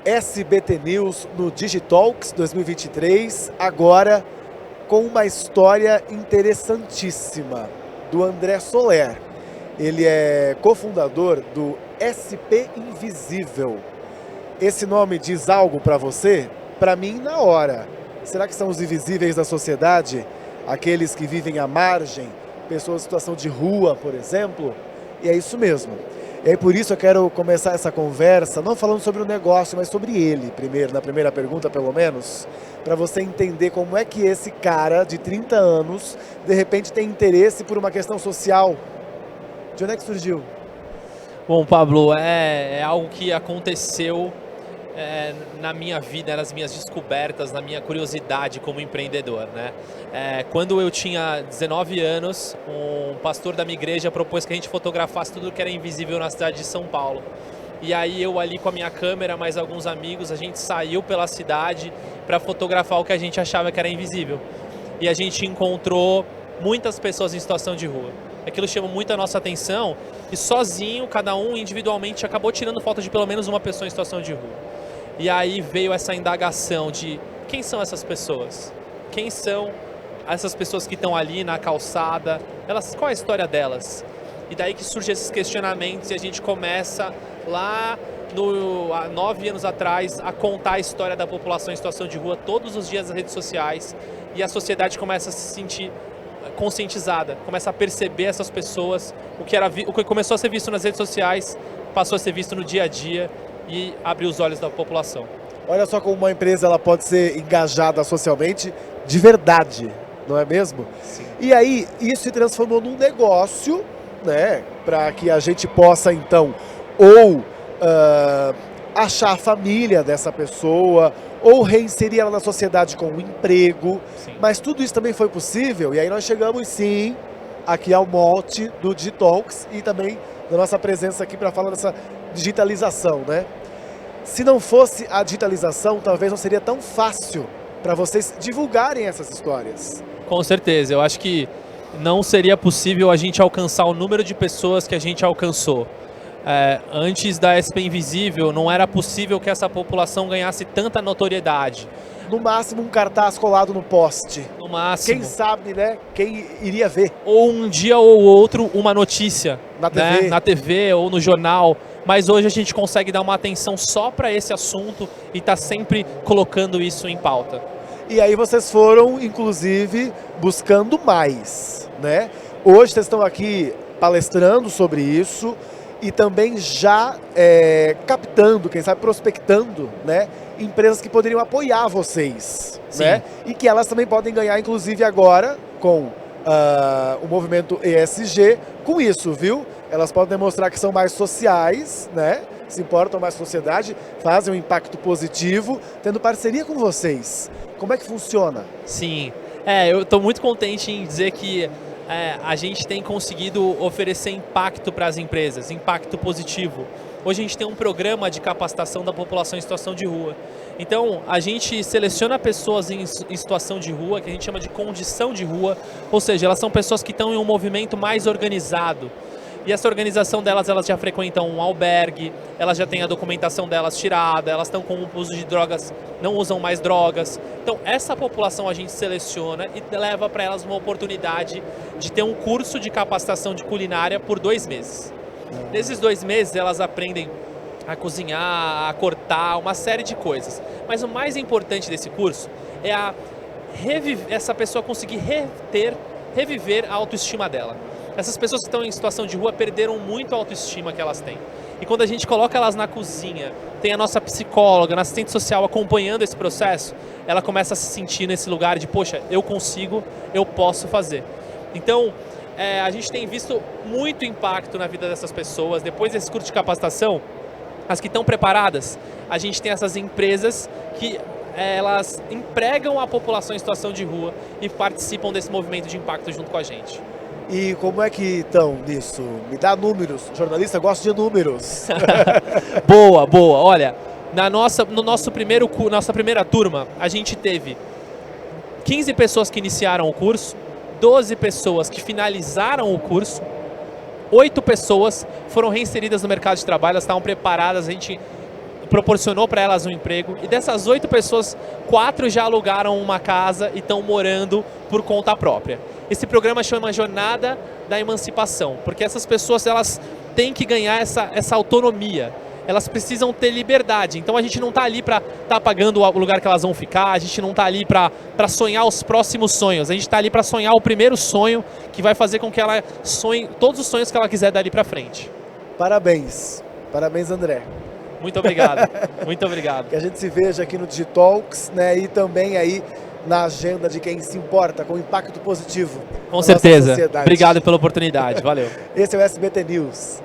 SBT News no Digitalks 2023, agora com uma história interessantíssima do André Soler. Ele é cofundador do SP Invisível. Esse nome diz algo para você? Para mim, na hora. Será que são os invisíveis da sociedade? Aqueles que vivem à margem? Pessoas em situação de rua, por exemplo? E é isso mesmo. E aí por isso eu quero começar essa conversa, não falando sobre o negócio, mas sobre ele primeiro, na primeira pergunta pelo menos, para você entender como é que esse cara de 30 anos, de repente tem interesse por uma questão social. De onde é que surgiu? Bom, Pablo, é algo que aconteceu na minha vida, nas minhas descobertas, na minha curiosidade como empreendedor, né? Quando eu tinha 19 anos, um pastor da minha igreja propôs que a gente fotografasse tudo que era invisível na cidade de São Paulo. E aí eu ali com a minha câmera, mais alguns amigos, a gente saiu pela cidade para fotografar o que a gente achava que era invisível. E a gente encontrou muitas pessoas em situação de rua. Aquilo chama muito a nossa atenção e sozinho, cada um individualmente, acabou tirando foto de pelo menos uma pessoa em situação de rua. E aí veio essa indagação de quem são essas pessoas? Quem são essas pessoas que estão ali na calçada? Qual é a história delas? E daí que surgem esses questionamentos e a gente começa lá há 9 anos atrás a contar a história da população em situação de rua todos os dias nas redes sociais e a sociedade começa a se sentir conscientizada, começa a perceber essas pessoas, o que começou a ser visto nas redes sociais passou a ser visto no dia a dia e abrir os olhos da população. Olha só como uma empresa ela pode ser engajada socialmente de verdade, não é mesmo? Sim. E aí isso se transformou num negócio, né, para que a gente possa então ou achar a família dessa pessoa ou reinserir ela na sociedade com um emprego. Sim. Mas tudo isso também foi possível e aí nós chegamos sim aqui ao mote do Digitalks e também da nossa presença aqui para falar dessa digitalização, né? Se não fosse a digitalização, talvez não seria tão fácil para vocês divulgarem essas histórias. Com certeza, eu acho que não seria possível a gente alcançar o número de pessoas que a gente alcançou. Antes da SP Invisível, não era possível que essa população ganhasse tanta notoriedade. No máximo um cartaz colado no poste. No máximo. Quem sabe, né? Quem iria ver? Ou um dia ou outro uma notícia Na TV. Né? Na TV ou no jornal. Mas hoje a gente consegue dar uma atenção só para esse assunto e tá sempre colocando isso em pauta. E aí vocês foram, inclusive, buscando mais, né? Hoje vocês estão aqui palestrando sobre isso e também já captando, quem sabe prospectando, né? Empresas que poderiam apoiar vocês, Sim. né? E que elas também podem ganhar, inclusive agora, com o movimento ESG, com isso, viu? Elas podem demonstrar que são mais sociais, né? Se importam mais com a sociedade, fazem um impacto positivo, tendo parceria com vocês. Como é que funciona? Sim, eu estou muito contente em dizer que a gente tem conseguido oferecer impacto para as empresas, impacto positivo. Hoje a gente tem um programa de capacitação da população em situação de rua. Então, a gente seleciona pessoas em situação de rua, que a gente chama de condição de rua, ou seja, elas são pessoas que estão em um movimento mais organizado. E essa organização delas, elas já frequentam um albergue, elas já têm a documentação delas tirada, elas estão com o uso de drogas, não usam mais drogas. Então, essa população a gente seleciona e leva para elas uma oportunidade de ter um curso de capacitação de culinária por 2 meses. Nesses 2 meses, elas aprendem a cozinhar, a cortar, uma série de coisas. Mas o mais importante desse curso é essa pessoa conseguir reviver a autoestima dela. Essas pessoas que estão em situação de rua perderam muito a autoestima que elas têm. E quando a gente coloca elas na cozinha, tem a nossa psicóloga, a nossa assistente social acompanhando esse processo, ela começa a se sentir nesse lugar de, poxa, eu consigo, eu posso fazer. Então, a gente tem visto muito impacto na vida dessas pessoas. Depois desse curso de capacitação, as que estão preparadas, a gente tem essas empresas que elas empregam a população em situação de rua e participam desse movimento de impacto junto com a gente. E como é que estão nisso? Me dá números. Jornalista gosta de números. Boa, boa. Olha, nossa primeira turma, a gente teve 15 pessoas que iniciaram o curso, 12 pessoas que finalizaram o curso, 8 pessoas foram reinseridas no mercado de trabalho, elas estavam preparadas, proporcionou para elas um emprego. E dessas 8 pessoas, 4 já alugaram uma casa e estão morando por conta própria. Esse programa chama Jornada da Emancipação, porque essas pessoas elas têm que ganhar essa autonomia. Elas precisam ter liberdade. Então a gente não está ali para estar pagando o lugar que elas vão ficar, a gente não está ali para sonhar os próximos sonhos, a gente está ali para sonhar o primeiro sonho que vai fazer com que ela sonhe todos os sonhos que ela quiser dali para frente. Parabéns. Parabéns, André. Muito obrigado. Muito obrigado. Que a gente se veja aqui no Digitalks, né? E também aí na agenda de quem se importa com impacto positivo. Com certeza. Obrigado pela oportunidade. Valeu. Esse é o SBT News.